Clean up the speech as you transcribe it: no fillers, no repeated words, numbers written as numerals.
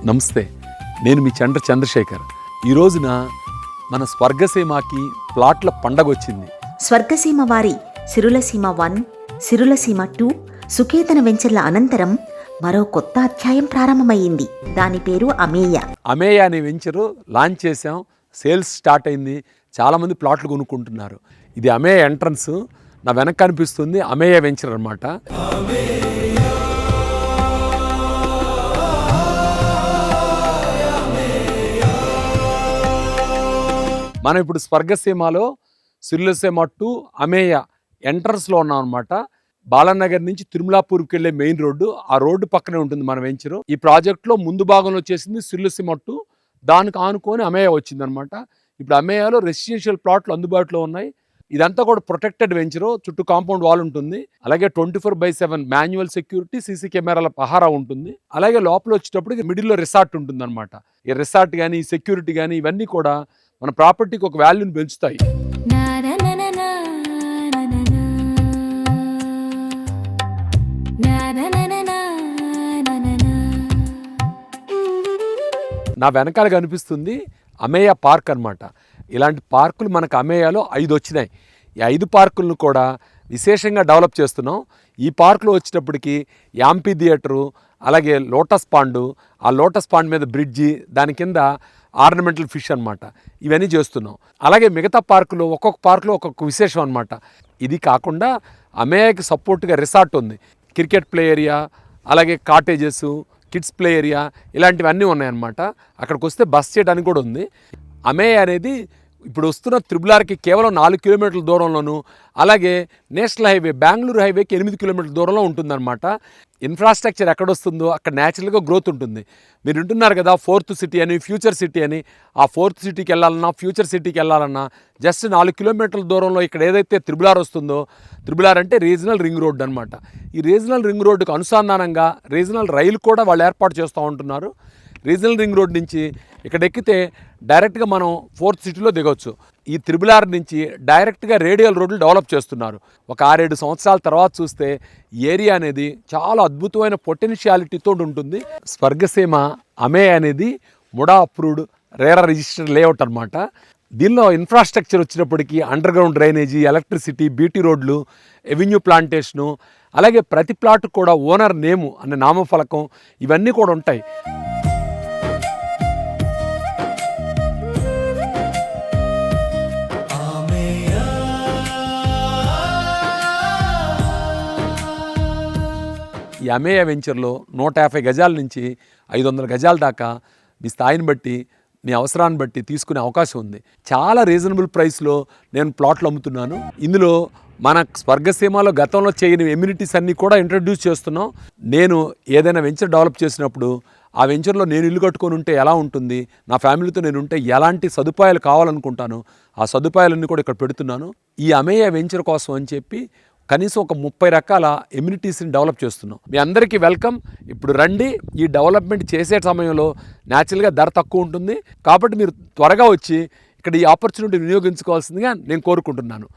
నమస్తే, నేను మీ చంద్రశేఖర్. ఈ రోజున మన స్వర్గసీమకి ప్లాట్ల పండగ వచ్చింది. స్వర్గసీమ వారి సిరులసీమ 1, సిరులసీమ 2, సుకేతన వెంచర్ల అనంతరం మరో కొత్త అధ్యాయం ప్రారంభమయ్యింది. దాని పేరు అమేయ. అమేయ అనే వెంచరు లాంచ్ చేసాం, సేల్స్ స్టార్ట్ అయింది. చాలామంది ప్లాట్లు కొనుక్కుంటున్నారు. ఇది అమేయ ఎంట్రన్స్. నా వెనక కనిపిస్తుంది అమేయ వెంచర్ అన్నమాట. మనం ఇప్పుడు స్వర్గసీమలో సిరులసీమ 2 అమేయ ఎంట్రన్స్లో ఉన్నాం అనమాట. బాలానగర్ నుంచి తిరుమలాపూర్కి వెళ్ళే మెయిన్ రోడ్డు, ఆ రోడ్డు పక్కనే ఉంటుంది మన వెంచరు. ఈ ప్రాజెక్ట్లో ముందు భాగంలో వచ్చేసింది సిరులసీమ 2, దానికి ఆనుకొని అమేయ వచ్చిందనమాట. ఇప్పుడు అమేయలో రెసిడెన్షియల్ ప్లాట్లు అందుబాటులో ఉన్నాయి. ఇదంతా కూడా ప్రొటెక్టెడ్ వెంచరు, చుట్టూ కాంపౌండ్ వాల్ ఉంటుంది. అలాగే 24/7 మాన్యువల్ సెక్యూరిటీ, సీసీ కెమెరాల పహారా ఉంటుంది. అలాగే లోపల వచ్చేటప్పుడు మిడిల్లో రిసార్ట్ ఉంటుంది అనమాట. ఈ రిసార్ట్ కానీ, ఈ సెక్యూరిటీ కానీ ఇవన్నీ కూడా మన ప్రాపర్టీకి ఒక వాల్యూని పెంచుతాయి. నా వెనకాల కనిపిస్తుంది అమేయ పార్క్ అనమాట. ఇలాంటి పార్కులు మనకు అమేయలో 5 వచ్చినాయి. ఈ 5 పార్కులను కూడా విశేషంగా డెవలప్ చేస్తున్నాం. ఈ పార్కులో వచ్చేటప్పటికి యాంపీ థియేటరు, అలాగే లోటస్ పాండు, ఆ లోటస్ పాండ్ మీద బ్రిడ్జి, దాని కింద ఆర్నమెంటల్ ఫిష్ అనమాట. ఇవన్నీ చేస్తున్నాం. అలాగే మిగతా పార్కులు ఒక్కొక్క పార్కులో ఒక్కొక్క విశేషం అనమాట. ఇది కాకుండా అమేయకి సపోర్ట్గా రిసార్ట్ ఉంది, క్రికెట్ ప్లే ఏరియా, అలాగే కాటేజెస్, కిడ్స్ ప్లే ఏరియా, ఇలాంటివన్నీ ఉన్నాయన్నమాట. అక్కడికి వస్తే బస్ చేయడానికి కూడా ఉంది. అమేయ అనేది ఇప్పుడు వస్తున్న త్రిబులార్కి కేవలం 4 కిలోమీటర్ల దూరంలోను, అలాగే నేషనల్ హైవే బెంగళూరు హైవేకి 8 కిలోమీటర్ల దూరంలో ఉంటుందన్నమాట. ఇన్ఫ్రాస్ట్రక్చర్ ఎక్కడొస్తుందో అక్కడ న్యాచురల్గా గ్రోత్ ఉంటుంది. మీరు వింటున్నారు కదా 4th సిటీ అని, ఫ్యూచర్ సిటీ అని. ఆ 4th సిటీకి వెళ్ళాలన్నా, ఫ్యూచర్ సిటీకి వెళ్ళాలన్నా జస్ట్ 4 కిలోమీటర్ల దూరంలో ఇక్కడ ఏదైతే త్రిబులార్ వస్తుందో, త్రిబులార్ అంటే రీజనల్ రింగ్ రోడ్ అనమాట. ఈ రీజనల్ రింగ్ రోడ్డుకు అనుసంధానంగా రీజనల్ రైలు కూడా వాళ్ళు ఏర్పాటు చేస్తూ ఉంటున్నారు. రీజనల్ రింగ్ రోడ్ నుంచి ఇక్కడ ఎక్కితే డైరెక్ట్గా మనం 4th సిటీలో దిగవచ్చు. ఈ త్రిబులార్ నుంచి డైరెక్ట్గా రేడియల్ రోడ్లు డెవలప్ చేస్తున్నారు. ఒక 6-7 సంవత్సరాల తర్వాత చూస్తే ఈ ఏరియా అనేది చాలా అద్భుతమైన పొటెన్షియాలిటీతో ఉంటుంది. స్వర్గసీమ అమేయ అనేది MUDA approved RERA registered layout అనమాట. దీనిలో ఇన్ఫ్రాస్ట్రక్చర్ వచ్చినప్పటికీ under ground drainage, electricity, BT రోడ్లు, ఎవెన్యూ ప్లాంటేషను, అలాగే ప్రతి ప్లాట్కు కూడా ఓనర్ నేము అనే నామఫలకం, ఇవన్నీ కూడా ఉంటాయి. ఈ అమేయ వెంచర్లో 150 గజాల నుంచి 500 గజాల దాకా మీ స్థాయిని బట్టి, మీ అవసరాన్ని బట్టి తీసుకునే అవకాశం ఉంది. చాలా రీజనబుల్ ప్రైస్లో నేను ప్లాట్లు అమ్ముతున్నాను. ఇందులో మన స్వర్గసీమలో గతంలో చేయని ఎమ్యూనిటీస్ అన్నీ కూడా ఇంట్రడ్యూస్ చేస్తున్నాం. నేను ఏదైనా వెంచర్ డెవలప్ చేసినప్పుడు ఆ వెంచర్లో నేను ఇల్లు కట్టుకొని ఉంటే ఎలా ఉంటుంది, నా ఫ్యామిలీతో నేను ఉంటే ఎలాంటి సదుపాయాలు కావాలనుకుంటాను, ఆ సదుపాయాలన్నీ కూడా ఇక్కడ పెడుతున్నాను. ఈ అమేయ వెంచర్ కోసం అని చెప్పి కనీసం ఒక 30 రకాల ఎమ్యూనిటీస్ని డెవలప్ చేస్తున్నాం. మీ అందరికీ వెల్కమ్. ఇప్పుడు రండి. ఈ డెవలప్మెంట్ చేసే సమయంలో న్యాచురల్గా ధర తక్కువ ఉంటుంది, కాబట్టి మీరు త్వరగా వచ్చి ఇక్కడ ఈ ఆపర్చునిటీ వినియోగించుకోవాల్సిందిగా నేను కోరుకుంటున్నాను.